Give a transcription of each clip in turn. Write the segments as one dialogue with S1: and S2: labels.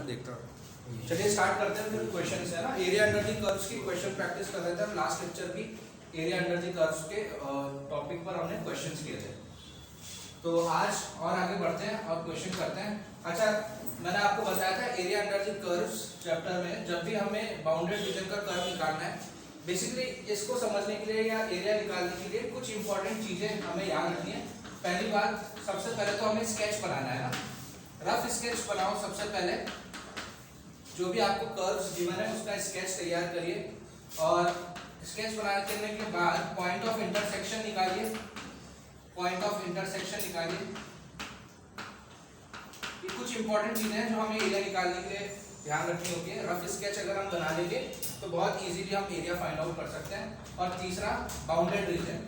S1: मैं देखता हूँ। चलिए स्टार्ट करते हैं फिर क्वेश्चन से, है ना। एरिया अंडर दी कर्व्स की क्वेश्चन प्रैक्टिस कर रहे थे हम। लास्ट लेक्चर भी एरिया अंडर दी कर्व्स के टॉपिक पर हमने क्वेश्चंस किए थे। तो आज और आगे बढ़ते हैं और क्वेश्चन करते हैं। अच्छा, मैंने आपको बताया था area under the curves chapter में जब भी हमें बाउंडेड रीजन का कर्व निकालना है, बेसिकली इसको समझने के लिए या एरिया निकालने के लिए कुछ इंपॉर्टेंट चीजें हमें याद रखनी है। पहली बात, सबसे पहले तो हमें स्केच बनाना है ना, रफ स्केच बनाओ। सबसे पहले जो भी आपको कर्व्स गिवन है उसका स्केच तैयार करिए, और स्केच बना करने के बाद पॉइंट ऑफ इंटरसेक्शन निकालिए। पॉइंट ऑफ इंटरसेक्शन निकालिए। ये कुछ इंपॉर्टेंट चीजें हैं जो हमें एरिया निकालने के लिए ध्यान रखनी होती है। रफ स्केच अगर हम बना लेंगे तो बहुत इजीली हम एरिया फाइंड आउट कर सकते हैं। और तीसरा, बाउंडेड रीजन।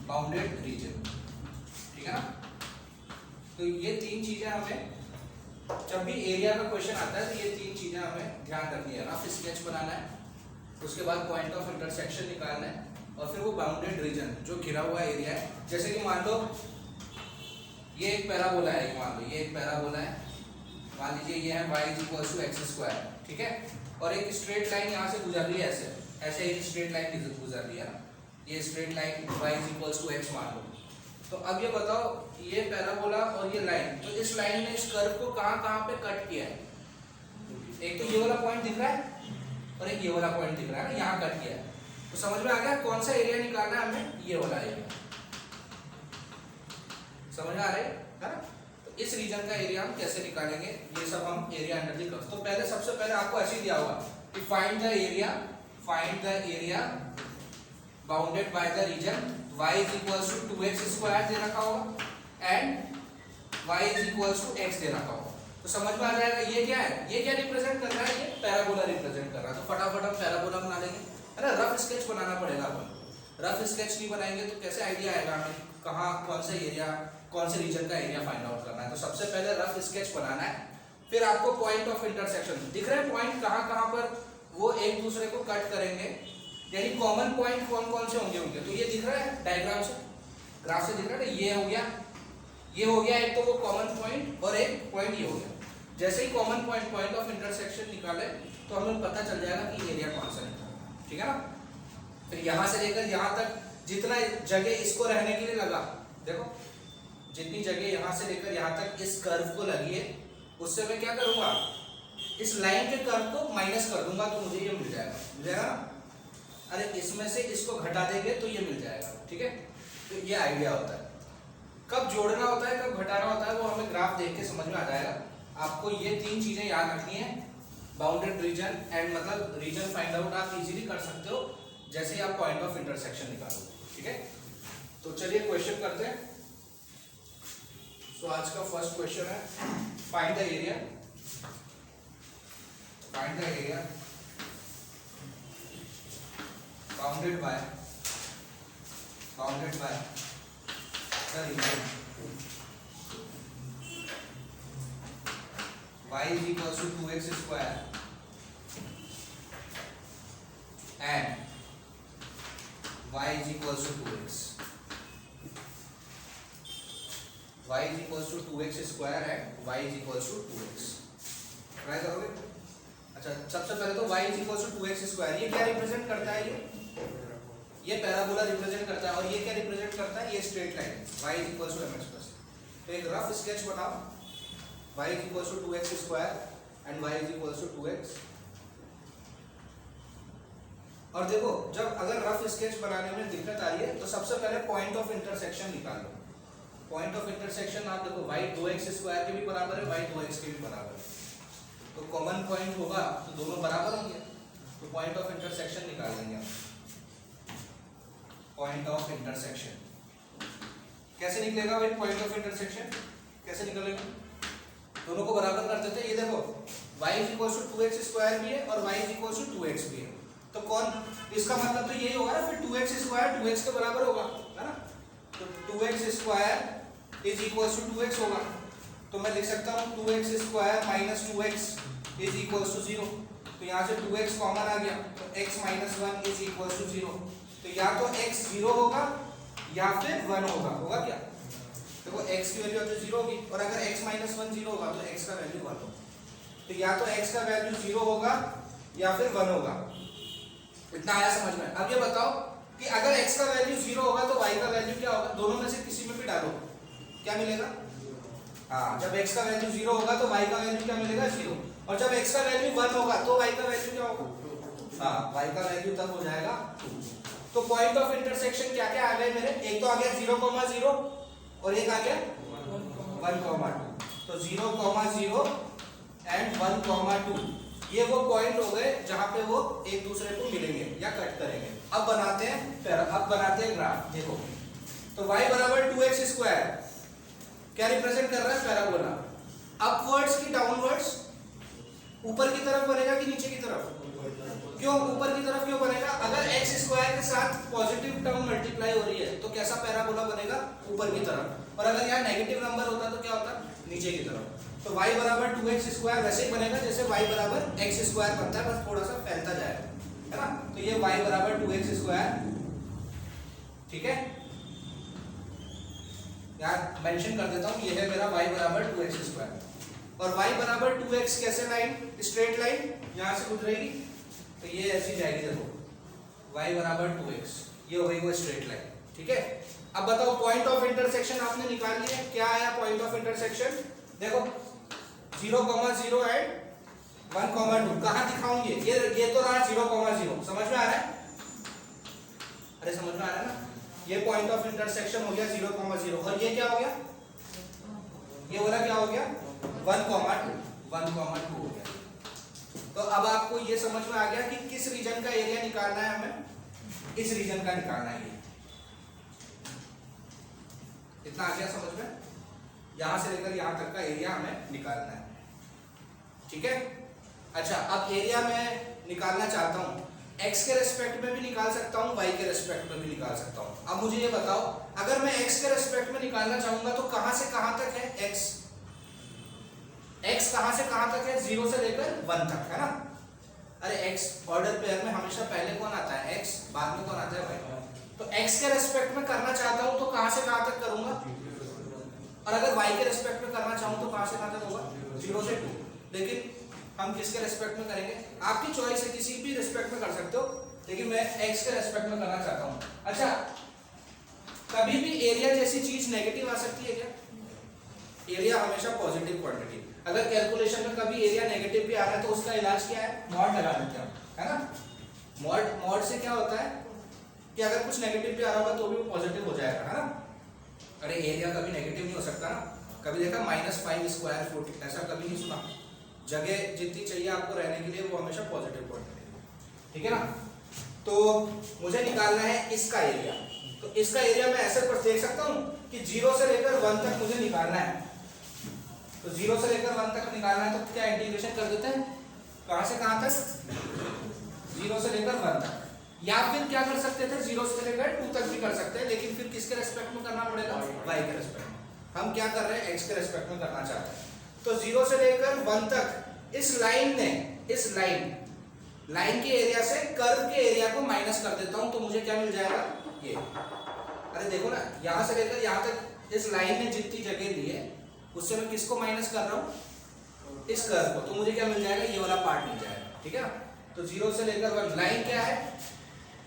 S1: बाउंडेड रीजन, ठीक है ना। तो ये तीन चीजें हमें, जब भी एरिया का क्वेश्चन आता है तो ये तीन चीजें हमें ध्यान रखनी है। रफ स्केच बनाना है, उसके बाद पॉइंट ऑफ इंटरसेक्शन निकालना है, और फिर वो बाउंडेड रीजन जो घिरा हुआ एरिया है। जैसे कि मान लो ये एक पैराबोला है, मान लो ये एक पैराबोला है, मान लीजिए ये है y = x², ठीक है। और एक स्ट्रेट लाइन यहाँ से गुजर रही है, ऐसे ऐसे एक स्ट्रेट लाइन गुजर रही है ना, ये स्ट्रेट लाइन y = x मान लो। तो अब ये बताओ, ये पैराबोला और ये लाइन, तो इस लाइन ने इस कर्व को कहाँ पे कट किया है? एक तो ये वाला पॉइंट दिख रहा है और एक ये वाला पॉइंट दिख रहा है ना, यहाँ कट किया है। तो समझ में आ गया कौन सा एरिया निकालना है हमें? ये वाला एरिया। समझ में आ रहा है ना। तो इस रीजन का एरिया हम कैसे निकालेंगे, ये सब हम एरिया अंडर दी कर्व्स। तो पहले सबसे पहले आपको ऐसे ही दिया होगा कि find the area bounded by the region y = 2x² दे रखा होगा एंड y = x दे रखा होगा। तो समझ में आ जाएगा ये क्या है, ये क्या रिप्रेजेंट कर रहा है, ये पैराबोला रिप्रेजेंट कर रहा है। तो फटाफट हम पैराबोला बना लेंगे, है ना। रफ स्केच बनाना पड़ेगा अपन। रफ स्केच नहीं बनाएंगे तो कैसे आइडिया आएगा हमें कहाँ कौन सा एरिया, कौन से रीजन का एरिया फाइंड आउट करना है। तो सबसे पहले रफ स्केच बनाना है, फिर आपको पॉइंट ऑफ इंटरसेक्शन दिख रहा है, पॉइंट कहाँ पर वो एक दूसरे को कट करेंगे, यानी कॉमन पॉइंट कौन कौन से होंगे। तो ये दिख रहा है डायग्राम से, ग्राफ से दिख रहा है, ये हो गया, ये हो गया एक तो वो कॉमन पॉइंट, और एक पॉइंट ये हो गया। जैसे ही common point, point of intersection निकाले तो हमें पता चल जाएगा कि एरिया कौन सा निकाला, ठीक है ना। फिर यहाँ से लेकर यहाँ तक जितना जगह इसको रहने के लिए लगा, देखो जितनी जगह यहाँ से लेकर यहाँ तक इस कर्व को लगी है, उससे मैं क्या करूंगा, इस लाइन के कर्व को माइनस कर दूंगा, तो मुझे ये मिल जाएगा ना। अरे इसमें से इसको घटा देंगे तो ये मिल जाएगा, ठीक है। तो ये आइडिया होता है, कब जोड़ना होता है कब घटाना होता है वो हमें ग्राफ देख के समझ में आ जाएगा। आपको ये तीन चीजें याद रखनी है, बाउंडेड रीजन एंड मतलब रीजन फाइंड आउट आप इजीली कर सकते हो जैसे ही आप पॉइंट ऑफ इंटरसेक्शन निकालोगे, ठीक है। तो चलिए क्वेश्चन करते हैं। सो आज का फर्स्ट क्वेश्चन है, find the area bounded by the region y = 2x² and y = 2x. y = 2x² and y = 2x. Try करोगे? अच्छा, सबसे पहले तो y = 2x², ये क्या रिप्रेजेंट करता है, ये पैराबोला रिप्रेजेंट करता है, और ये क्या रिप्रेजेंट करता है, ये स्ट्रेट लाइन y = mx+। तो एक रफ स्केच बनाओ, y = 2x² and y = 2x। और देखो, जब अगर रफ स्केच बनाने में दिक्कत आ रही है तो सबसे पहले पॉइंट ऑफ इंटरसेक्शन निकालो। पॉइंट ऑफ इंटरसेक्शन आप देखो, y 2x² के भी बराबर है, y 2x के भी बराबर है, तो कॉमन पॉइंट होगा तो दोनों बराबर होंगे। तो पॉइंट ऑफ इंटरसेक्शन निकाल लेंगे हम। पॉइंट ऑफ इंटरसेक्शन कैसे निकलेगा भाई? पॉइंट ऑफ इंटरसेक्शन कैसे निकलेगा? दोनों को बराबर कर देते हैं। ये देखो, y = 2x² भी है और y = 2x भी है, तो कौन, इसका मतलब तो यही होगा ना, फिर 2x² 2x के बराबर होगा, है ना। तो 2x² = 2x होगा, तो मैं लिख सकता हूँ 2x² - 2x = 0। तो यहाँ से 2x कॉमन आ गया, तो x - 1 = 0। तो या तो x 0 होगा या फिर 1 होगा क्या? देखो x की वैल्यू तो 0 होगी, और अगर x माइनस 1 0 होगा तो x का वैल्यू 1 होगा। तो या तो x का वैल्यू 0 होगा या फिर 1 होगा। इतना आया समझ में? अब ये बताओ कि अगर x का वैल्यू 0 होगा तो y का वैल्यू क्या होगा? दोनों में से किसी में भी डालो, क्या मिलेगा? हाँ, जब x का वैल्यू 0 होगा तो y का वैल्यू क्या मिलेगा? 0। और जब x का वैल्यू 1 होगा तो y का वैल्यू क्या होगा? हाँ, y का वैल्यू तब हो जाएगा 2। तो पॉइंट ऑफ इंटरसेक्शन क्या क्या आ गए मेरे? एक तो आ गया 0,0 और एक आ गया 1,2। तो 0,0 एंड 1,2 ये वो पॉइंट हो गए जहां पे वो एक दूसरे को मिलेंगे या कट करेंगे। अब बनाते हैं ग्राफ। देखो, तो y बराबर 2x स्क्वायर क्या रिप्रेजेंट कर रहा है? पैराबोला। अपवर्ड्स की डाउनवर्ड्स? ऊपर की तरफ बनेगा कि नीचे की तरफ? क्यों ऊपर की तरफ क्यों बनेगा? अगर x स्क्वायर के साथ पॉजिटिव टर्म मल्टीप्लाई हो रही है तो कैसा पैराबोला बनेगा? ऊपर की तरफ। और अगर यहाँ नेगेटिव नंबर होता तो क्या होता? नीचे की तरफ। तो y बराबर 2x स्क्वायर वैसे ही बनेगा जैसे y बराबर x स्क्वायर बनता है, बस थोड़ा सा फैलता जाएगा, है ना? तो ये y बराबर 2x स्क्वायर, ठीक है, यार मेंशन कर देता हूँ, ये है मेरा y बराबर 2x स्क्वायर। और y बराबर 2x कैसे लाइन? स्ट्रेट लाइन यहाँ से गुजरेगी तो ये ऐसी जाएगी। देखो y बराबर 2x, ये हो गई वो स्ट्रेट लाइन, ठीक है। अब बताओ पॉइंट ऑफ इंटरसेक्शन आपने निकाल लिया, क्या आया पॉइंट ऑफ इंटरसेक्शन? देखो 0,0 एंड 1,2 कहाँ दिखाऊंगे? ये तो रहा 0,0, समझ में आ रहा है? अरे समझ में आ रहा है ना? ये पॉइंट ऑफ इंटरसेक्शन हो गया 0,0 और ये क्या हो गया? ये वाला क्या हो गया? 1,2 हो गया। तो अब आपको ये समझ में आ गया कि किस रीजन का एरिया निकालना है हमें? इस रीजन का निकालना है। इतना आ गया समझ में? यहां से लेकर यहां तक का एरिया हमें निकालना है, ठीक है। अच्छा, अब एरिया मैं निकालना चाहता हूं, x के रेस्पेक्ट में भी निकाल सकता हूं, y के रेस्पेक्ट में भी निकाल सकता हूं। अब मुझे ये बताओ, अगर मैं x के रेस्पेक्ट में निकालना चाहूंगा तो कहां से कहां तक है x? x कहां से कहां तक है? 0 से लेकर 1 तक, है ना? अरे x ऑर्डर पेयर में हमेशा पहले कौन आता है? x, बाद में कौन आता है? y। तो x के रेस्पेक्ट में करना चाहता हूं तो कहां से कहां तक करूंगा? और अगर y के रेस्पेक्ट में करना चाहूं तो कहां से कहां तक होगा? 0 से 2। लेकिन हम किसके रेस्पेक्ट में करेंगे? आपकी चॉइस है, किसी भी रेस्पेक्ट में कर सकते हो, लेकिन मैं x के रेस्पेक्ट में करना चाहता हूं। अच्छा, कभी भी एरिया जैसी चीज नेगेटिव आ सकती है क्या? एरिया हमेशा पॉजिटिव क्वांटिटी। अगर कैलकुलेशन में कभी एरिया नेगेटिव भी आ रहा है तो उसका इलाज क्या है? मॉड लगा देते हैं, है ना? मॉड से क्या होता है कि अगर कुछ नेगेटिव भी आ रहा होगा तो भी वो पॉजिटिव हो जाएगा, है ना? अरे एरिया कभी नेगेटिव नहीं हो सकता ना? कभी देखा -5 स्क्वायर फुट? ऐसा कभी नहीं सुना। जगह जितनी चाहिए आपको रहने के लिए वो हमेशा पॉजिटिव क्वांटिटी, ठीक है ना? तो मुझे निकालना है इसका एरिया। तो इसका एरिया मैं ऐसे पर देख सकता हूं कि 0 से लेकर 1 तक मुझे निकालना है। तो 0 से लेकर 1 तक निकालना है तो क्या इंटीग्रेशन कर देते हैं? कहां से कहां तक? 0 से लेकर 1 तक। या फिर क्या कर सकते थे? 0 से लेकर 2 तक भी कर सकते हैं, लेकिन फिर किसके रेस्पेक्ट में करना पड़ेगा? y के रेस्पेक्ट में। हम क्या कर रहे हैं? x के रेस्पेक्ट में करना चाहते हैं। तो 0 से लेकर 1 तक इस लाइन ने, इस लाइन के एरिया से कर्व के एरिया को माइनस कर देता हूं तो मुझे क्या मिल जाएगा? ये। अरे देखो ना, यहां से लेकर यहां तक इस लाइन ने जितनी जगह ली है उससे मैं किसको माइनस कर रहा हूं? इस कर्व को। तो मुझे क्या मिल जाएगा? ये वाला पार्ट मिल जाएगा, ठीक है। तो 0 से लेकर 1 लाइन क्या है?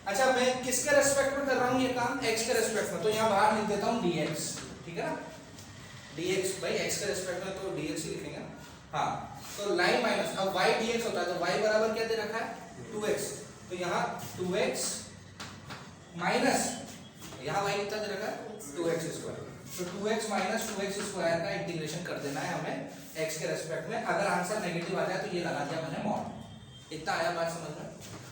S1: अच्छा, मैं किसके रेस्पेक्ट में कर रहा हूं ये काम? x के रेस्पेक्ट में। तो यहां बाहर लिख देता हूं dx, ठीक है ना? dx भाई x के रेस्पेक्ट में तो dx ही लिखेंगे ना? हाँ, तो लाइन माइनस, अब y dx होता है तो y बराबर क्या दे रखा है? 2x। तो यहाँ 2x माइनस, यहाँ y कितना दे रखा है? 2x square. तो 2x माइनस 2x स्क्वायर का इंटीग्रेशन कर देना है हमें x के रेस्पेक्ट में। अगर आंसर नेगेटिव आ जाए तो ये लगा दिया मैंने मॉड। इतना आया बात समझ में?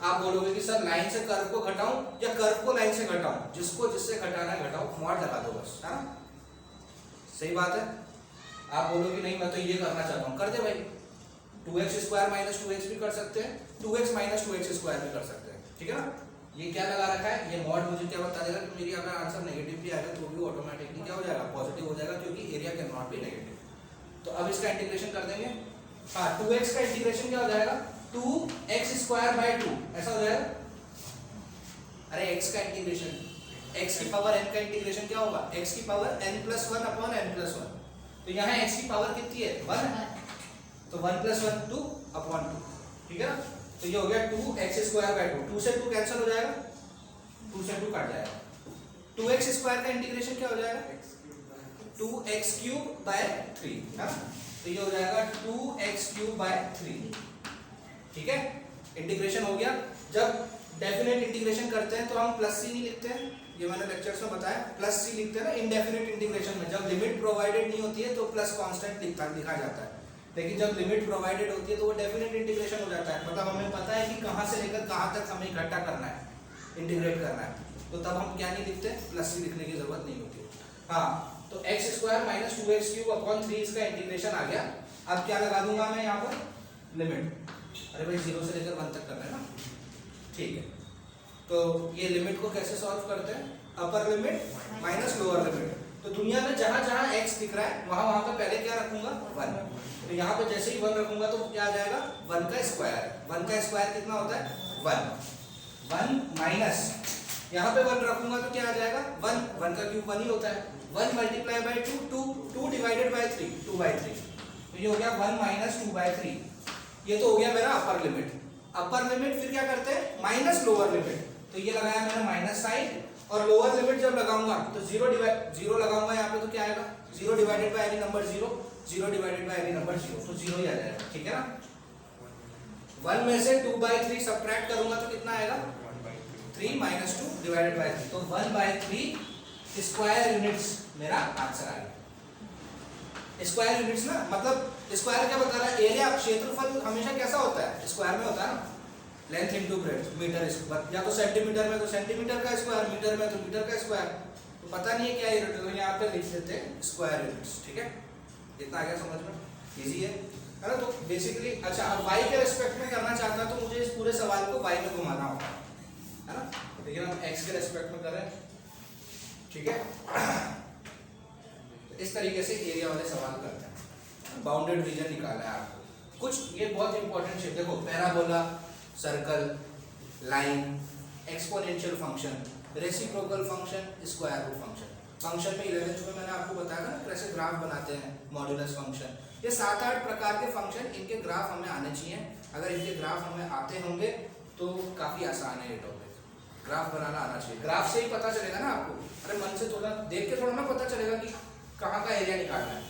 S1: आप बोलोगे कि सर लाइन से कर्व को घटाऊं या कर्व को लाइन से घटाऊं? जिसको जिससे घटाना है घटाओ, मॉड लगा दो बस, है ना? सही बात है। आप बोलोगे नहीं मैं तो ये करना चाहता हूं, कर दे भाई। 2x स्क्वायर माइनस 2x भी कर सकते हैं, 2x माइनस 2x स्क्वायर भी कर सकते हैं, ठीक है ना? ये क्या लगा रखा है? ये मॉड मुझे क्या बता देगा कि मेरी अगर आंसर नेगेटिव भी आएगा तो भी ऑटोमेटिकली क्या हो जाएगा? पॉजिटिव हो जाएगा, क्योंकि area can not be negative. तो अब इसका इंटीग्रेशन कर देंगे। हाँ, 2x का इंटीग्रेशन क्या हो जाएगा? 2x स्क्वायर बाय 2 ऐसा हो जाएगा। अरे x का इंटीग्रेशन x की पावर n का इंटीग्रेशन क्या होगा, x की पावर n+1 अपॉन n+1। तो यहाँ x की पावर कितनी है 1, तो 1+1 2 अपॉन 2, ठीक है ना। तो ये हो गया 2x² 2 से 2 कैंसिल हो जाएगा, 2 से 2 कट जाएगा। 2x² का इंटीग्रेशन क्या हो जाएगा 2x³/3, है ना। तो ये हो जाएगा 2x³/3, ठीक है। इंटीग्रेशन हो गया। जब डेफिनेट इंटीग्रेशन करते हैं तो हम प्लस सी नहीं लिखते हैं, ये मैंने लेक्चर्स में बताया, प्लस सी लिखते हैं ना इनडेफिनेट इंटीग्रेशन में। जब लिमिट प्रोवाइडेड नहीं होती है तो प्लस कांस्टेंट लिखा जाता है, लेकिन जब लिमिट प्रोवाइडेड होती है तो वो डेफिनेट इंटीग्रेशन हो जाता है। मतलब हमें पता है कि कहाँ से लेकर कहाँ तक हमें इकट्ठा करना है, इंटीग्रेट करना है, तो तब हम क्या नहीं लिखते, प्लस सी लिखने की जरूरत नहीं होती। हाँ, तो x² - 2x³/3 इसका इंटीग्रेशन आ गया। अब क्या लगा दूंगा मैं यहाँ पर, लिमिट। अरे भाई 0 से लेकर 1 तक करना है ना, ठीक है। तो ये लिमिट को कैसे सॉल्व करते हैं, upper limit minus lower limit. तो दुनिया में जहां जहां x दिख रहा है वहां वहां पे पहले क्या रखूंगा 1। तो यहाँ पे जैसे ही 1 रखूंगा तो क्या आ जाएगा 1 का स्क्वायर। 1 का स्क्वायर कितना होता है 1। 1 माइनस यहाँ पे 1 रखूंगा तो क्या आ जाएगा 1। 1 का क्यूब 1 ही होता है। 1 मल्टीप्लाई बाय 2 2 डिवाइडेड बाय 3 2/3। तो ये हो गया 1 - 2/3। ये तो हो गया मेरा अपर लिमिट। अपर लिमिट फिर क्या करते हैं माइनस लोअर लिमिट। तो ये लगाया मैंने माइनस साइन, और लोअर लिमिट जब लगाऊंगा तो 0 लगाऊंगा यहाँ पे तो क्या आएगा 0 divided by any number 0, 0 divided by any number 0, तो 0 ही आ जाएगा, ठीक है ना। 1 में से 2/3 सब्ट्रैक्ट करूंगा तो कितना आएगा 3 - 2 डिवाइडेड बाय 3, तो 1/3 स्क्वायर यूनिट्स मेरा आंसर आ गया। स्क्वायर यूनिट्स ना, मतलब स्क्वायर क्या बता रहा है, एरिया क्षेत्रफल हमेशा कैसा होता है स्क्वायर में होता है ना, length into breadth, metre square, या तो सेंटीमीटर में तो सेंटीमीटर का स्क्वायर, मीटर में तो मीटर का स्क्वायर। तो पता नहीं है क्या यूनिट, तो यहाँ पे लिख देते हैं स्क्वायर यूनिट्स, ठीक है। इतना आ गया समझ में, इजी है ना। तो बेसिकली अच्छा, अब y के रेस्पेक्ट में करना चाहता है तो मुझे इस पूरे सवाल को y में घुमाना होगा, है ना। लेकिन हम x के रेस्पेक्ट में करें, ठीक है। इस तरीके से एरिया वाले सवाल करते हैं। बाउंडेड रीजन निकाला है आपको कुछ, ये बहुत इंपॉर्टेंट शेप देखो, parabola, circle, line, exponential function, reciprocal function, square root function. Function में 11th में मैंने आपको बताया ना कैसे ग्राफ बनाते हैं, मॉड्यूलस फंक्शन। ये 7-8 प्रकार के फंक्शन, इनके ग्राफ हमें आने चाहिए। अगर इनके ग्राफ हमें आते होंगे तो काफी आसान है ये टॉपिक, ग्राफ बनाना आना चाहिए। ग्राफ से ही पता चलेगा ना आपको, अरे मन से थोड़ा देख के थोड़ा ना पता चलेगा कि कहाँ का एरिया निकालना है।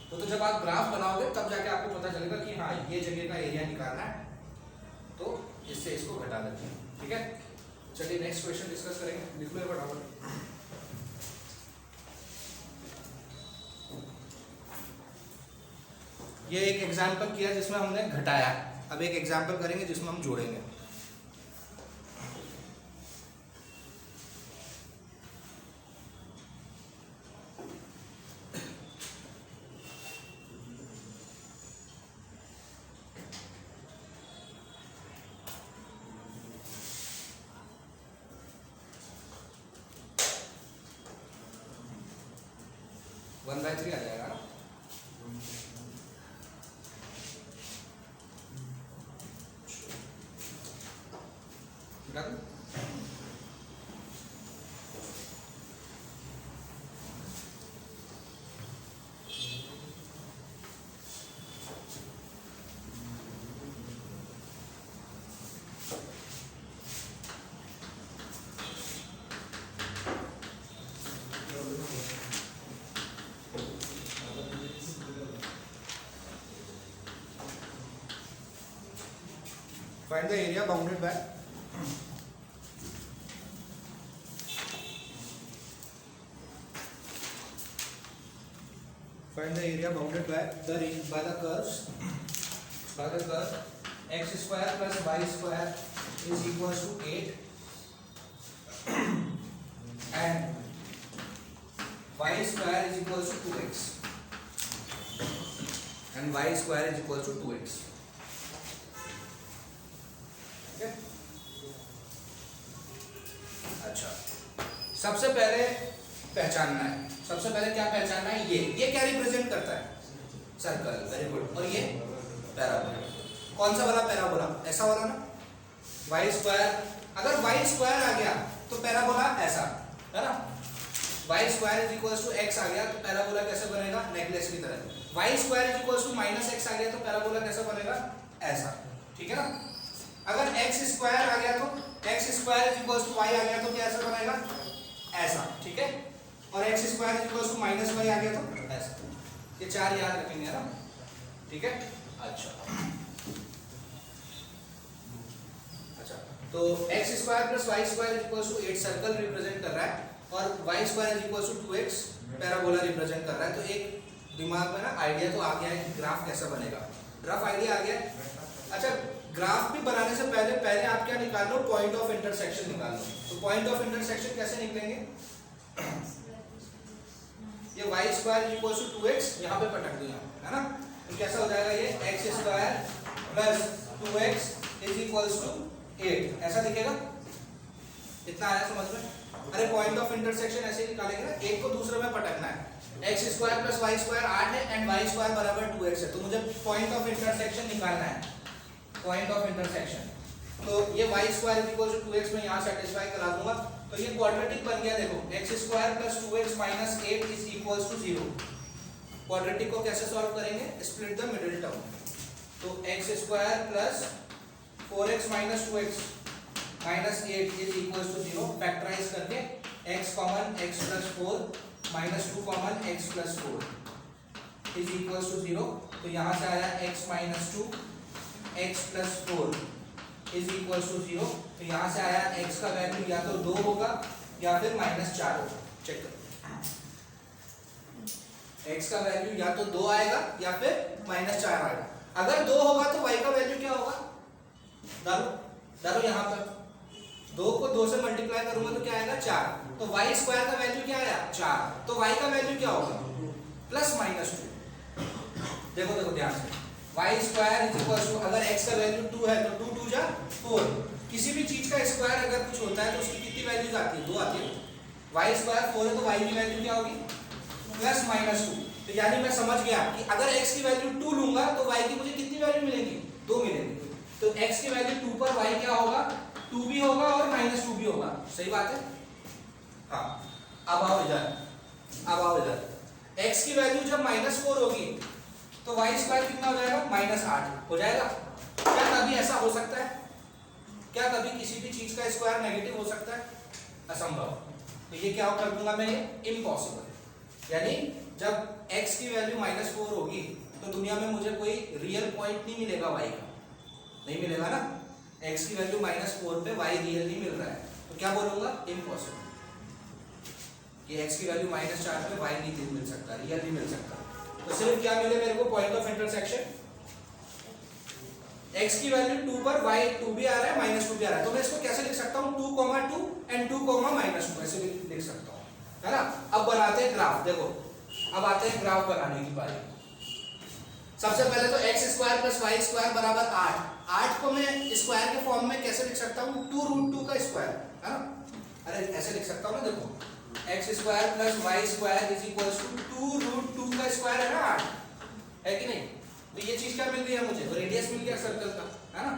S1: तो जब आप ग्राफ बनाओगे तब जाके आपको पता चलेगा कि हाँ ये जगह का एरिया निकालना है, तो इससे इसको घटा देते हैं, ठीक है। चलिए नेक्स्ट क्वेश्चन डिस्कस करेंगे, लिख लो फटाफट। ये एक एग्जाम्पल किया जिसमें हमने घटाया, अब एक एग्जाम्पल करेंगे जिसमें हम जोड़ेंगे। वन बाय 3 आ जाएगा ना। Find the area bounded by the curve x² plus y² is equals to 8 and y² is equals to 2x and y² is equals to 2x। अच्छा, सबसे पहले पहचानना है, सबसे पहले क्या पहचानना है, ये क्या रिप्रेजेंट करता है सर्कल, वेरी गुड। और ये पैराबोला, कौन सा वाला पैराबोला, ऐसा वाला ना y²। अगर y² आ गया तो पैराबोला ऐसा, है ना। Y square is equal to x आ गया तो पैराबोला कैसे बनेगा, नेकलेस की तरह। Y square is equal to minus x आ गया तो पैराबोला कैसे बनेगा, ऐसा, ठीक है ना। अगर एक्स स्क्वायर आ गया तो x square is equal to y आ गया तो कैसे बनेगा, ऐसा, ठीक है। और x square is equal to minus y आ गया तो ऐसा। ये चार याद रखेंगे, है ना, ठीक है। अच्छा तो x square plus y square is equal to 8 circle represent कर रहा है और y square is equal to 2x parabola represent कर रहा है। तो एक दिमाग में ना आइडिया तो आ गया है कि ग्राफ कैसा बनेगा, रफ आइडिया आ गया है। अच्छा ग्राफ भी बनाने से पहले आप क्या निकाल लो, पॉइंट ऑफ इंटरसेक्शन निकाल लो। तो पॉइंट ऑफ इंटरसेक्शन कैसे निकलेंगे, ये y square is equal to 2x यहाँ पे पटक दिया, है ना। तो कैसा हो जाएगा, ये x square plus 2x is equal to 8, ऐसा दिखेगा। इतना आया समझ में। अरे पॉइंट ऑफ इंटरसेक्शन ऐसे ही निकालेंगे ना, एक को दूसरे में पटकना है। x square plus y square 8 है एंड y स्क्वायर बराबर 2x है, तो मुझे पॉइंट ऑफ इंटरसेक्शन निकालना है, पॉइंट ऑफ इंटरसेक्शन। तो ये y square is equal to 2x में यहाँ सेटिस्फाई करा दूंगा, तो ये क्वाड्रेटिक बन गया। देखो x square plus 2x minus 8 is equal to 0। Quadratic को कैसे सॉल्व करेंगे, स्प्लिट द मिडिल टर्म। तो x square plus 4x minus 2x minus 8 is equal to 0। Factorise करके x common x plus 4 minus 2 common x plus 4 is equal to 0। तो यहाँ से आया x minus 2 x plus 4 is equal to 0। तो यहाँ से आया x का वैल्यू या तो 2 होगा या फिर माइनस 4 होगा। चेक करो, x का वैल्यू या तो 2 आएगा या फिर माइनस 4 आएगा। अगर 2 होगा तो y का वैल्यू क्या होगा, डालो यहाँ पर 2 को 2 से मल्टीप्लाई करूंगा तो क्या आएगा 4। तो y स्क्वायर का वैल्यू क्या आया 4, तो y का वैल्यू क्या होगा प्लस माइनस 2। देखो देखो ध्यान से, y square is equal to, अगर x का वैल्यू 2 है तो 2 2 जा 4। किसी भी चीज का स्क्वायर अगर कुछ होता है तो उसकी कितनी वैल्यूज आती है, 2 आती है। y स्क्वायर 4 है तो y की वैल्यू क्या होगी प्लस माइनस 2। तो यानी मैं समझ गया कि अगर x की वैल्यू 2 लूंगा तो y की मुझे कितनी वैल्यू मिलेगी, 2 मिलेगी। तो x की वैल्यू 2 पर y क्या होगा, 2 भी होगा और माइनस 2 भी होगा। सही बात है। हाँ अब आओ इधर, x की वैल्यू जब माइनस 4 होगी तो y स्क्वायर कितना हो जाएगा, माइनस 8 हो जाएगा। क्या कभी ऐसा हो सकता है, क्या कभी किसी भी चीज का स्क्वायर नेगेटिव हो सकता है, असंभव। तो ये क्या कर दूंगा मैं, इम्पॉसिबल। यानी जब x की वैल्यू माइनस 4 होगी तो दुनिया में मुझे कोई रियल पॉइंट नहीं मिलेगा y का, नहीं मिलेगा ना। x की वैल्यू माइनस 4 पे y रियल नहीं मिल रहा है तो क्या बोलूंगा, इम्पॉसिबल। कि x की वैल्यू माइनस 4 पे y नहीं मिल सकता, रियल नहीं मिल सकता। तो सिर्फ क्या मिले मेरे को, पॉइंट ऑफ इंटरसेक्शन। x की वैल्यू 2 पर y 2 भी आ रहा है माइनस 2 भी आ रहा है, तो मैं इसको कैसे लिख सकता हूँ 2,2 एंड 2, माइनस 2 ऐसे लिख सकता हूँ, है ना। अब बनाते हैं ग्राफ। देखो अब आते हैं ग्राफ बनाने की बारी। सबसे पहले तो x square plus y square बराबर 8 को मैं स्क्वायर के फॉर्म में कैसे लिख सकता हूँ, 2√2 का स्क्वायर, है ना। अरे ऐसे लिख सकता हूँ ना, देखो x square plus y square is equal to 2√2 का स्क्वायर है ना 8, है कि नहीं। तो ये चीज क्या मिल गई है मुझे, तो रेडियस मिल गया सर्कल का, है ना।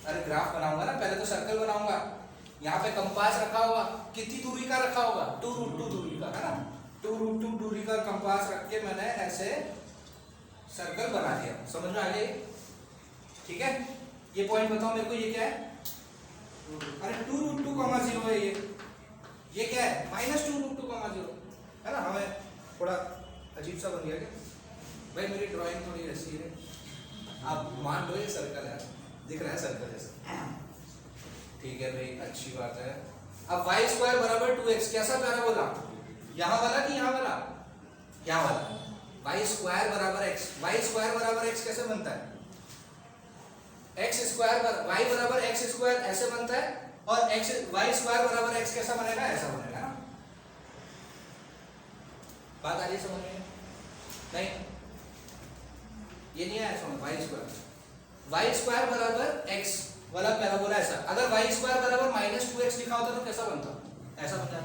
S1: अरे ग्राफ बनाऊंगा ना, पहले तो सर्कल बनाऊंगा। यहाँ पे कंपास रखा होगा, कितनी दूरी का रखा होगा, 2√2 दूरी का, है ना। 2√2 दूरी का कंपास रख के मैंने ऐसे सर्कल बना दिया। समझ में आ गया, ठीक है। ये पॉइंट बताओ मेरे को, ये क्या है, अरे 2√2,0 है। ये क्या है, माइनस 2√2,0 है ना। हमें थोड़ा अजीब सा बन गया क्या भाई, मेरी ड्राइंग थोड़ी ऐसी है, आप मान लो ये सर्कल है, दिख रहा है सर्कल जैसा, ठीक है भाई, अच्छी बात है। अब y स्क्वायर बराबर 2x, कैसा पैराबोला, यहाँ वाला कि यहाँ वाला, यहाँ वाला। y स्क्वायर बराबर x, y स्क्वायर बराबर x कैसे बनता है, x स्क्वायर y बराबर x स्क्वायर ऐसे बनता है, और x y स्क्वायर बराबर x कैसा बनेगा, ऐसा बनेगा ना। बात आ रही है समझ में, नहीं ये नहीं आया समझ। y स्क्वायर बराबर x वाला पैराबोला ऐसा, अगर y स्क्वायर बराबर माइनस 2x लिखा होता तो कैसा बनता, ऐसा बनता है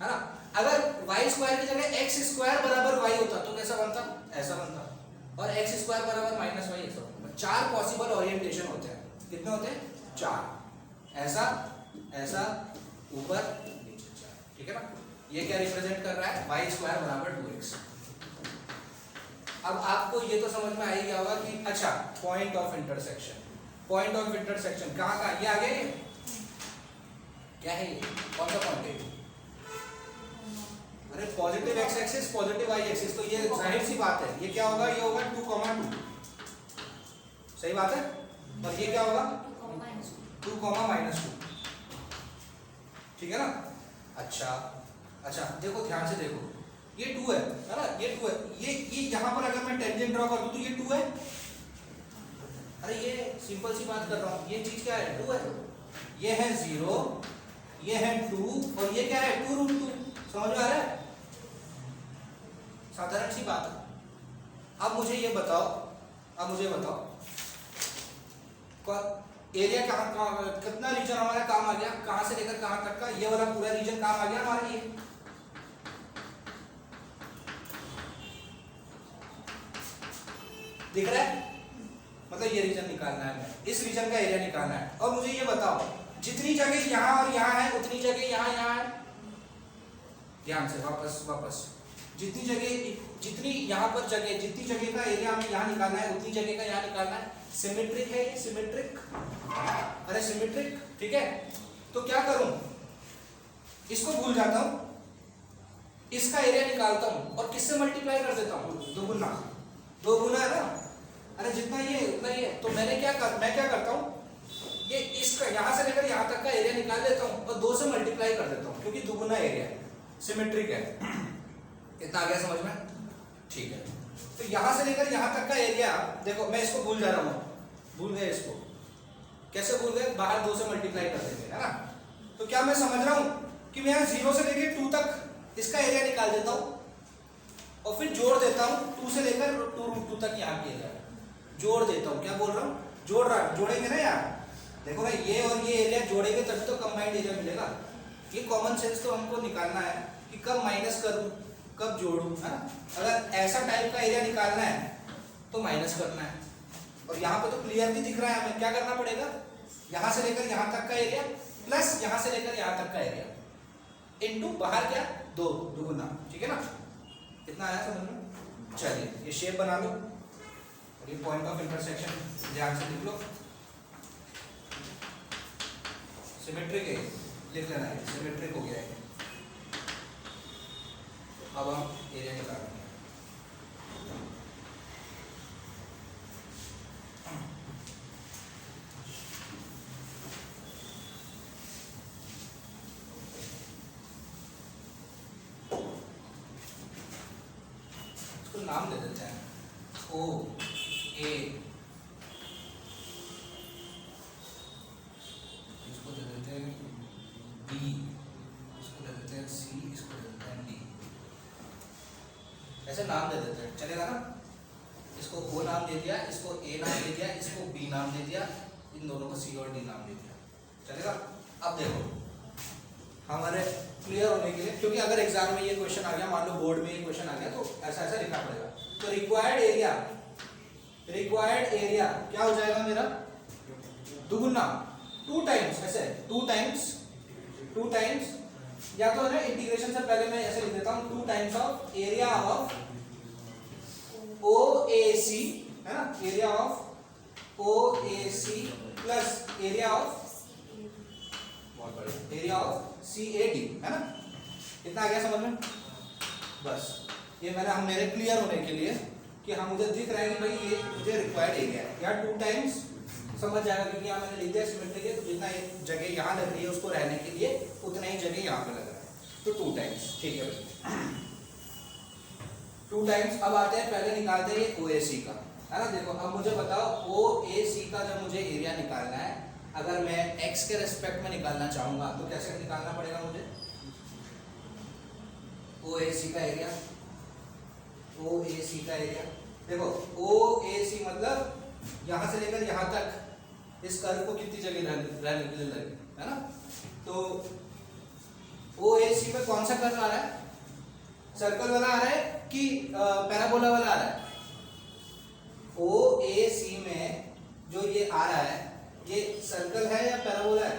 S1: ना। अगर y स्क्वायर की जगह x स्क्वायर बराबर y होता तो कैसा बनता, ऐसा बनता, और x स्क्वायर बराबर माइनस y ऐसा बनता। 4 पॉसिबल ओरिएंटेशन होते हैं, कितने होते हैं 4, ऐसा ऐसा ऊपर नीचे 4, ठीक है ना। ये क्या रिप्रेजेंट कर रहा है, वाई स्क्वायर बराबर 2x। अब आपको ये तो समझ में आ ही गया होगा कि अच्छा point of intersection, point of intersection कहाँ कहाँ, ये आ गया, ये क्या है, ये कौन सा पॉइंट है, अरे positive x axis positive y axis, तो ये जाहिर सी बात है ये क्या होगा, ये होगा 2,2, सही बात है। और ये क्या होगा 2,-2, ठीक है ना। अच्छा अच्छा देखो ध्यान से देखो, ये 2 है ना, ये 2 है, ये यहाँ पर अगर मैं टेंजेंट ड्रॉ कर दूं तो ये 2 है, अरे ये सिंपल सी बात कर रहा हूँ, ये चीज क्या है 2 है, ये है 0, ये है 2 और ये क्या है 2√2, समझ में आ रहा है, साधारण सी बात है। अब मुझे ये बताओ, अब मुझे बताओ एरिया कहाँ कितना रीजन हमारा काम आ गया, कहां से लेकर कहां तक का, ये वाला पूरा रीजन काम आ गया हमारे लिए। दिख रहा है, मतलब ये रीजन निकालना है, इस रीजन का एरिया निकालना है। और मुझे ये बताओ जितनी जगह यहाँ और यहाँ है उतनी जगह यहाँ यहाँ है, ध्यान से वापस जितनी जगह, जितनी यहाँ पर जगह, जितनी जगह का एरिया हमें यहाँ निकालना है उतनी जगह का यहाँ निकालना है। सिमेट्रिक है ये, सिमेट्रिक, अरे सिमेट्रिक, ठीक है। तो क्या करूं, इसको भूल जाता हूं, इसका एरिया निकालता हूं और किससे मल्टीप्लाई कर देता हूं, 2 गुना, 2 गुना है ना, अरे जितना ये उतना ये, तो मैं क्या करता हूं, ये इसका यहां से लेकर यहां तक का एरिया निकाल लेता हूं और 2 से मल्टीप्लाई कर देता हूं, क्योंकि 2 गुना एरिया है, सिमेट्रिक है। इतना आ गया समझ में, ठीक है। तो यहां से लेकर यहां तक का एरिया, देखो मैं इसको भूल जा रहा हूं, भूल गए इसको, कैसे भूल गए, बाहर 2 से मल्टीप्लाई कर देंगे, है ना। तो क्या मैं समझ रहा हूं कि मैं यहाँ 0 से लेकर 2 तक इसका एरिया निकाल देता हूं और फिर जोड़ देता हूं 2 से लेकर 2√2 तक यहाँ की एरिया जोड़ देता हूं, क्या बोल रहा हूं, जोड़ेंगे ना यार, देखो ना ये और ये एरिया जोड़ेंगे तभी तो कंबाइंड एरिया मिलेगा। ये कॉमन सेंस तो हमको निकालना है कि कब माइनस करूं कब जोड़ूं, है ना। अगर ऐसा टाइप का एरिया निकालना है तो माइनस करना है, और यहाँ पे तो क्लियरली दिख रहा है हमें क्या करना पड़ेगा, यहाँ से लेकर यहाँ तक का एरिया प्लस यहाँ से लेकर यहाँ तक का एरिया इनटू बाहर क्या 2 गुना, ठीक है ना। कितना आया समझ में। चलिए ये शेप बना लो और ये पॉइंट ऑफ इंटरसेक्शन ध्यान से लिख लो, सिमेट्रिक है, लिख लेना है, सिमेट्रिक हो गया है। अब हम एरिया निकालेंगे, इसको नाम दे देते हैं O A, इसको दे देते हैं B, इसको दे देते हैं C, इसको दे देते हैं D, ऐसे नाम दे देते हैं, चलेगा ना। इसको O नाम दे दिया, इसको A नाम दे दिया, इसको B नाम दे दिया, इन दोनों को C और D नाम दे दिया, चलेगा। अब देखो हमारे क्लियर होने के लिए, क्योंकि अगर एग्जाम में ये क्वेश्चन आ गया, मान लो बोर्ड में ये क्वेश्चन आ गया तो ऐसा ऐसा लिखना पड़ेगा। तो रिक्वायर्ड एरिया क्या हो जाएगा मेरा, 2 गुना 2 टाइम्स, ऐसे 2 टाइम्स, या तो है ना इंटीग्रेशन से पहले मैं ऐसे लिख देता हूँ 2 times of area of OAC, है ना, area of OAC plus area of CAD, है ना। इतना आ गया समझ में, बस ये मैंने हम मेरे क्लियर होने के लिए कि हम मुझे दिख रहा है कि भाई ये मुझे रिक्वायर्ड एरिया है, या 2 टाइम्स समझ जाएगा, क्योंकि यहाँ मैंने लिख दिया सिमेट्रिक है, तो जितना जगह यहाँ लग रही है उसको रहने के लिए उतना ही जगह यहाँ पे लग रहा है, तो 2 टाइम्स, ठीक है 2 टाइम्स। अब आते हैं पहले निकालते हैं ये OAC का, है ना। देखो अब मुझे बताओ OAC का जब मुझे एरिया निकालना है, अगर मैं x के रेस्पेक्ट में निकालना चाहूंगा तो कैसे निकालना पड़ेगा मुझे, OAC का एरिया, OAC का एरिया, देखो OAC मतलब यहाँ से लेकर यहाँ तक इस कर्व को कितनी जगह रहने के लिए लगी, है ना। तो OAC में कौन सा कर्व आ रहा है, सर्कल वाला आ रहा है कि पैराबोला वाला आ रहा है। OAC में जो ये आ रहा है ये सर्कल है या पैराबोला है,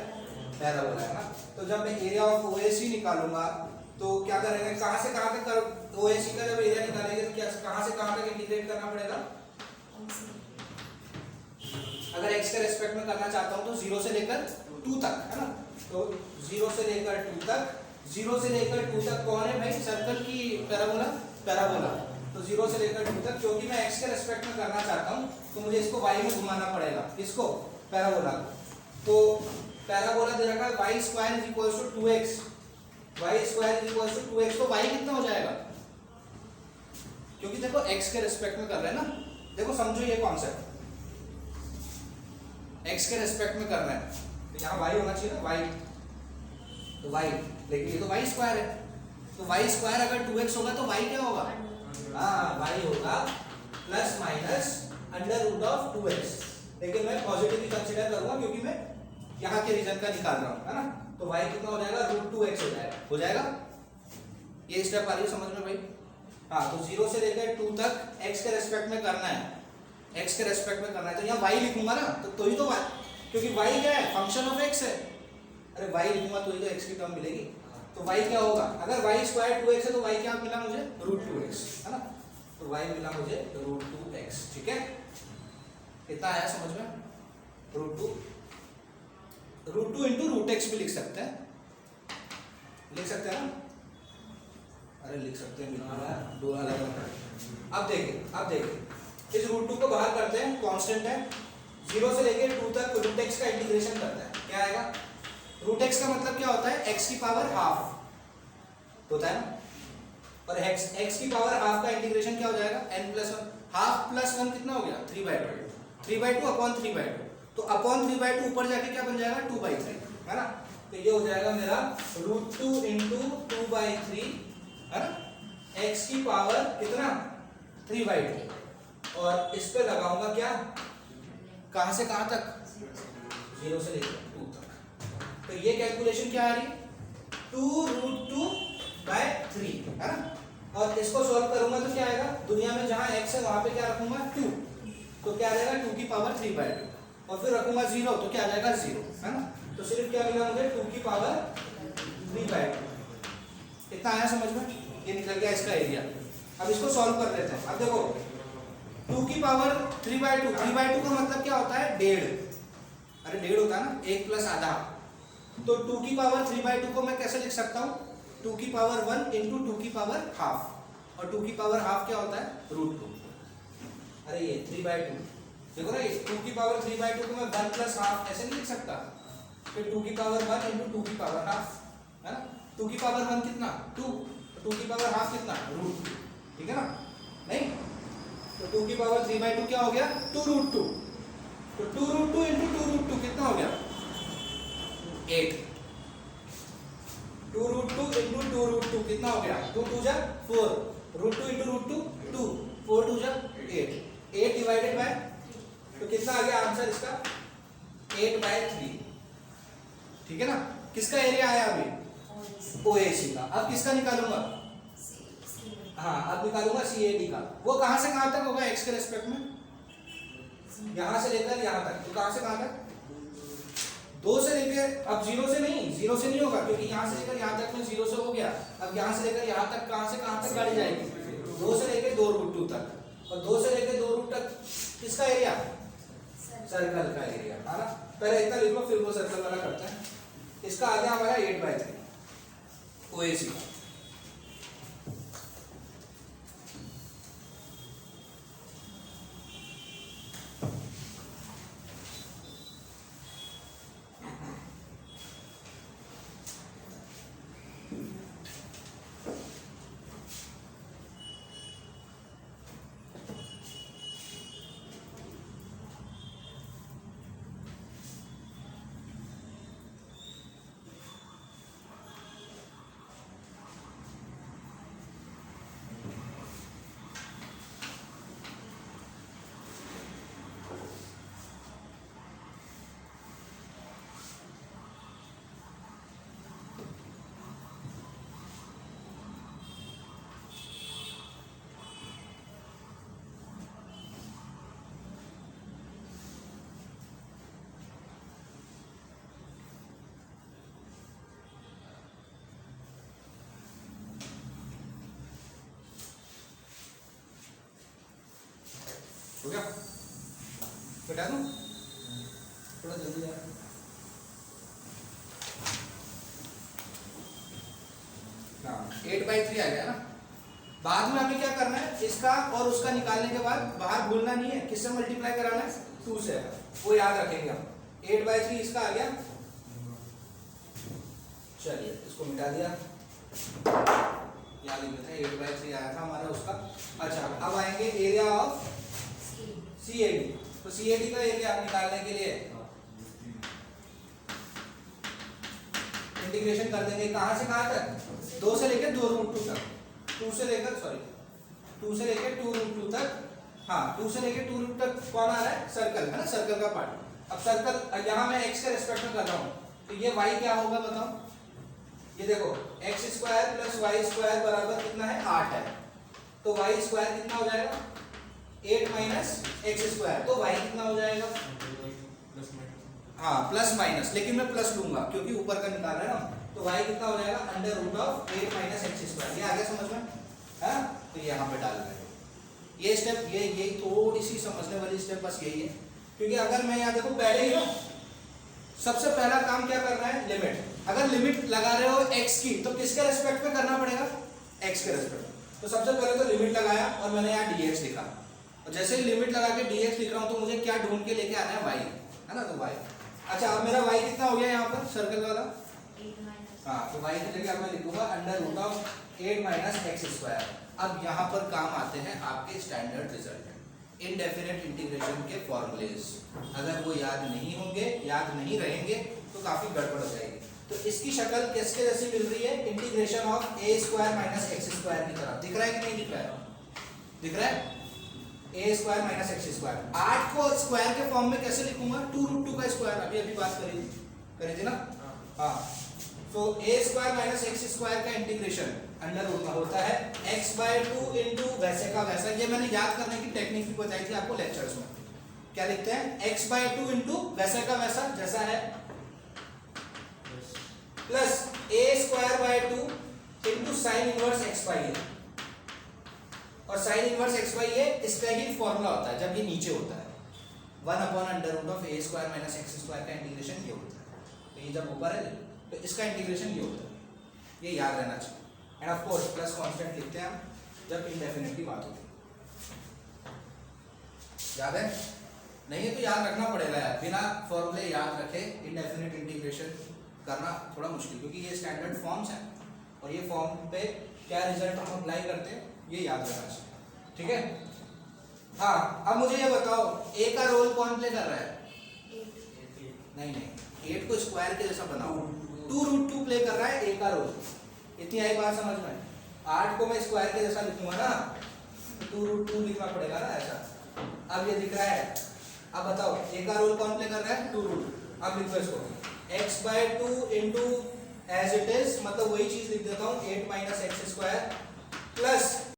S1: पैराबोला है ना। तो जब मैं एरिया ऑफ OAC निकालूंगा तो क्या करेंगे, कहां से कहां तक ओएसी का जब एरिया निकालेंगे तो क्या कहां से कहां तक इंटीग्रेट करना पड़ेगा? अगर x के रेस्पेक्ट में करना चाहता हूं तो 0 से लेकर 2 तक, है ना? तो 0 से लेकर 2 तक, 0 से लेकर 2 तक कौन है भाई? सर्कल की पैराबोला, पैराबोला। तो 0 से लेकर 2 तक, क्योंकि मैं x के रेस्पेक्ट में करना चाहता हूं तो मुझे इसको y में घुमाना पड़ेगा। किसको? पैराबोला। तो पैराबोला दे रखा है y square is equal to 2x, y square is equal to 2x, तो y कितना हो जाएगा? क्योंकि देखो x के रेस्पेक्ट में कर रहे हैं ना, देखो समझो ये कॉन्सेप्ट, x के रेस्पेक्ट में कर रहे हैं तो यहाँ y होना चाहिए ना, y, तो y, लेकिन ये तो y स्क्वायर है, तो y स्क्वायर अगर 2x होगा तो y क्या होगा? हाँ, y होगा plus minus under root of 2x, लेकिन मैं पॉजिटिवली कंसीडर करूंगा क्योंकि मैं यहाँ के रीजन का निकाल रहा हूँ, है ना? तो y कितना हो जाएगा? √2x हो जाएगा, हो जाएगा? ये स्टेप आ रही है समझ में भाई? हाँ, तो 0 से लेकर 2 तक x के रेस्पेक्ट में करना है, x के रेस्पेक्ट में करना है, तो यहाँ y लिखूंगा ना, तो ही तो y, क्योंकि y क्या है? फंक्शन ऑफ x है। अरे y लिखूंगा तो ही तो x की टर्म मिलेगी, तो y क्या होगा? अगर y स्क्वायर 2x है तो y क्या मिला मुझे? √2x, है ना? तो y मिला मुझे √2x, ठीक है? कितना आया समझ में? √2 इंटू √x भी लिख सकते हैं, लिख सकते हैं ना? अरे लिख सकते हैं बिल्कुल, दो अलग अलग। अब देखिए इस √2 को बाहर करते हैं, कांस्टेंट है, 0 से लेकर 2 तक √x का इंटीग्रेशन करते हैं, क्या आएगा? √x का मतलब क्या होता है? x की पावर हाफ होता है ना, और x की पावर हाफ का इंटीग्रेशन क्या हो जाएगा? n+1, हाफ प्लस 1 कितना हो गया? 3/2 अपॉन 3/2, तो अपॉन 3/2 ऊपर जाके क्या बन जाएगा? 2/3, है ना? तो ये हो जाएगा मेरा √2 इंटू 2/3, है ना? x की पावर कितना? 3/2, और इस पे लगाऊंगा क्या? कहां से कहां तक? 0 से लेकर 2 तक, तो ये कैलकुलेशन क्या आ रही? 2√2/3, है ना? और इसको सॉल्व करूंगा तो क्या आएगा? दुनिया में जहां x है वहां पे क्या रखूंगा? 2, तो क्या आ जाएगा? 2 की पावर 3/2, और फिर रखूंगा 0 तो क्या आ जाएगा? 0, है ना? तो सिर्फ क्या मिला मुझे? 2 की पावर 3/2। कितना आया समझ में? ये निकल गया इसका एरिया। अब इसको सॉल्व कर लेते हैं। अब देखो 2 की पावर 3/2, 3/2 का मतलब क्या होता है? 1.5, अरे 1.5 होता है ना, 1 प्लस आधा, तो 2 की पावर 3/2 को मैं कैसे लिख सकता हूँ? 2 की पावर 1 इंटू 2 की पावर हाफ, और 2 की पावर हाफ क्या होता है? √2। अरे ये 3/2 देखो ना, 2 की पावर 3/2 को मैं 1 प्लस हाफ ऐसे नहीं लिख सकता, फिर 2 की पावर 1 इंटू 2 की पावर हाफ, है ना? 2 की पावर 1 कितना? 2, 2 की पावर हाफ कितना? √2, ठीक है ना? नहीं, तो 2 की पावर 3/2 क्या हो गया? 2√2, तो 2√2 इंटू 2√2 कितना हो गया? 8, 2√2 इंटू 2√2 कितना हो गया? 2 2 जा 4, √2 इंटू √2 2, 4 2 जा 8, 8 डिवाइडेड बाय, तो कितना आ गया आंसर इसका? 8/3, ठीक है ना? किसका एरिया आया अभी? OAC का। अब किसका निकालूंगा? हाँ, अब निकालूंगा CAD का। वो कहां से कहां तक होगा x के रेस्पेक्ट में? यहां से लेकर यहां तक, तो कहां से कहां तक? 2 से लेकर, अब 0 से नहीं होगा, क्योंकि यहां से लेकर यहां तक में 0 से हो गया। अब यहां से लेकर यहां तक कहां से कहां तक गाड़ी जाएगी? 2 से लेकर 2√2 तक, और 2 से लेकर 2 तक किसका एरिया? सर्कल का एरिया, है ना? पहले इतना लिख लो, फिर वो सर्कल वाला करते हैं। इसका आ गया हमारा 8/3 OAC का। हो गया? बेटा दूं थोड़ा जल्दी यार। हाँ 8/3 आ गया ना। बाद में हमें क्या करना है, इसका और उसका निकालने के बाद बाहर भूलना नहीं है, किससे मल्टीप्लाई कराना है, 2 से, वो याद रखेंगे हम। 8/3 इसका आ गया। चलिए इसको मिटा दिया, याद लिख लेते हैं 8/3 आया था हमारा उसका। अच्छा अब आएंगे एरिया ऑफ CAD। तो CAD का एरिया निकालने के लिए इंटीग्रेशन कर देंगे कहां से कहां तक, 2 से लेकर 2√2 तक, 2 से लेकर 2√2 तक। हाँ 2 से लेकर 2 तक कौन आ रहा है, सर्कल है ना, सर्कल का पार्ट। अब सर्कल यहाँ मैं x के रेस्पेक्ट में कर रहा हूँ, तो ये y क्या होगा बताओ, ये देखो x² + y² बराबर कितना है, 8 है। तो y² कितना हो जाएगा, 8 - x²। तो y कितना हो जाएगा, हाँ प्लस माइनस, लेकिन मैं प्लस लूंगा क्योंकि ऊपर का निकाल रहे हैं ना। तो y कितना हो जाएगा, √8 - x²। ये आ गया समझ में, है? तो यहाँ पे डाल रहे हैं ये स्टेप, यही थोड़ी सी समझने वाली स्टेप बस यही है। क्योंकि अगर मैं यहाँ देखो पहले ही ना, सबसे पहला काम क्या करना है, लिमिट। अगर लिमिट लगा रहे हो x की तो किसके रेस्पेक्ट में करना पड़ेगा, x के रेस्पेक्ट में। तो सबसे पहले तो लिमिट लगाया और मैंने यहाँ dx लिखा, और जैसे ही लिमिट लगा के dx लिख रहा हूँ तो मुझे क्या ढूंढ के लेके आना है, y, है ना। तो y, अच्छा अब मेरा y कितना हो गया यहाँ पर सर्कल वाला, हाँ तो y की जगह मैं लिखूंगा √8 - x²। अब यहाँ पर काम आते हैं आपके स्टैंडर्ड रिजल्ट, इनडेफिनेट इंटीग्रेशन के फॉर्मूलेज। अगर वो याद नहीं होंगे, याद नहीं रहेंगे तो काफी गड़बड़ हो जाएगी। तो इसकी शक्ल किसके जैसी मिल रही है, इंटीग्रेशन ऑफ a² - x² की तरह। दिख रहा है कि नहीं दिख रहा है, दिख रहा है, a² - x²। 8 को स्क्वायर के फॉर्म में कैसे लिखूंगा, 2√2 का स्क्वायर, अभी अभी बात करी थी ना। हाँ तो a² - x² का इंटीग्रेशन अंडर रूट में होता है x/2 इंटू वैसे का वैसा। ये मैंने याद करने की टेक्निक भी बताई थी आपको लेक्चर्स में। क्या लिखते हैं, x/2 इंटू वैसे का वैसा जैसा है, plus a²/2 into sine inverse xy है। और साइन इनवर्स xy है, इसका ही फॉर्मूला होता है जब ये नीचे होता है, 1/√a² - x² का इंटीग्रेशन ये होता है। तो ये जब ऊपर है तो इसका इंटीग्रेशन ये होता है, ये याद रहना चाहिए। End of course plus constant लिखते हैं हम जब इंडेफिनिट की बात होती है। याद है, नहीं है तो याद रखना पड़ेगा यार, बिना फॉर्मूले याद रखे इंडेफिनिट इंटीग्रेशन करना थोड़ा मुश्किल, क्योंकि ये स्टैंडर्ड फॉर्म्स हैं और ये फॉर्म पे क्या रिजल्ट हम अप्लाई करते हैं ये याद रखना चाहिए, ठीक है। हाँ अब मुझे ये बताओ a का रोल कौन प्ले कर रहा है, नहीं 8 को स्क्वायर के जैसा बनाओ, 2√2 प्ले कर रहा है a का रोल। इतनी आई बात समझ में। 8 को मैं स्क्वायर के जैसा लिखूंगा ना, 2√2 लिखना पड़ेगा ना ऐसा। अब ये दिख रहा है, अब बताओ a का रोल कौन प्ले कर रहा है, 2√2। अब लिखो इसको x/2 into as it is, मतलब वही चीज लिख देता हूँ 8 - x² प्लस